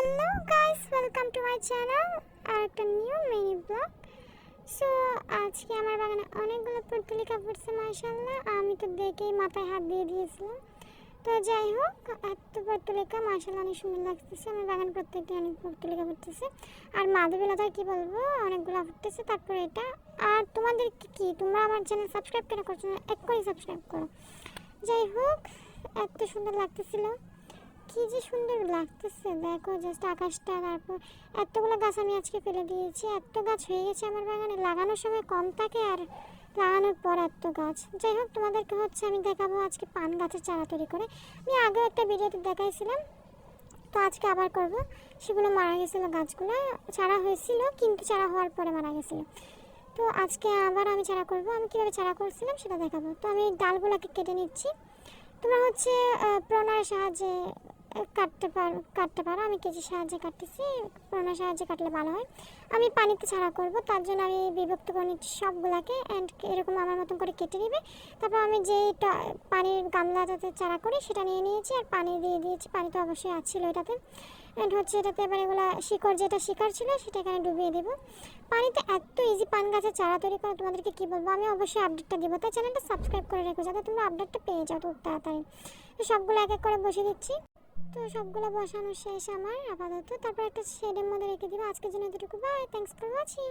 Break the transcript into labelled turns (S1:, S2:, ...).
S1: Hello guys, welcome to my channel আর একটা new mini blog. So আজকে আমার বাগানে অনেকগুলো পর্তুলিকা ফুটছে মাশাআল্লাহ। আমি তো দেখেই মাথায় হাত দিয়ে দিয়েছিলাম। তো যাই হোক, এত পর্তুলিকা মাশাআল্লাহ অনেক সুন্দর লাগতেছে। আমার বাগান প্রত্যেকটা অনেক পর্তুলিকা ফুটতেছে। আর মাধবীলতা কি বলবো, অনেকগুলো ফুটতেছে। তারপরে এটা আর তোমাদের কি তোমরা আমার চ্যানেল সাবস্ক্রাইব কেন করছো না? এক করে সাবস্ক্রাইব করো। যাই হোক, এত সুন্দর লাগতেছিল, কি যে সুন্দর লাগতেছে দেখো, জাস্ট আকাশটা। তারপর এতগুলো গাছ আমি আজকে ফেলে দিয়েছি, এত গাছ হয়ে গেছে আমার বাগানে। লাগানোর সময় কম থাকে আর লাগানোর পর এত গাছ। যাই হোক, তোমাদেরকে আমি দেখাবো আজকে পান গাছের চারা তৈরি করে। আমি আগেও একটা ভিডিওতে দেখাইছিলাম, তো আজকে আবার করব। সেগুলো মারা গেছিলো, গাছগুলো চারা হয়েছিল কিন্তু চারা হওয়ার পরে মারা গেছিলো। তো আজকে আবার আমি চারা করব। আমি কীভাবে চারা করছিলাম সেটা দেখাবো। তো আমি ডালগুলোকে কেটে নিচ্ছি। তোমরা প্রনার সাহায্যে কাটতে পারো। আমি কেজির সাহায্যে কাটতেছি, প্রনার সাহায্যে কাটলে ভালো হয়। আমি পানিতে ছাড়া করব, তার জন্য আমি বিভক্ত করে নিচ্ছি সবগুলাকে। অ্যান্ড এরকম আমার মতন করে কেটে নিবে। তারপর আমি যে পানির গামলাটাতে চারা করি সেটা নিয়ে নিয়েছি আর পানি দিয়ে দিয়েছি। পানি তো অবশ্যই আছিল এটাতে। অ্যান্ড এটাতে এবার এগুলো যেটা শিকড় ছিল সেটা এখানে ডুবিয়ে দেবো। পানিতে এত ইজি পান গাছের চারা তৈরি করা, তোমাদেরকে কী বলবো। আমি অবশ্যই আপডেটটা দেবো, তাই চ্যানেলটা সাবস্ক্রাইব করে রেখো যাতে তোমরা আপডেটটা পেয়ে যাও খুব তাড়াতাড়ি। তো সবগুলো এক এক করে বসে দিচ্ছি। তো সবগুলো বসানো শেষ আমার আপাতত। তারপর একটা শেডের মধ্যে রেখে দিব। আজকের জন্য এতটুকু, বাই, থ্যাঙ্কস ফর ওয়াচিং।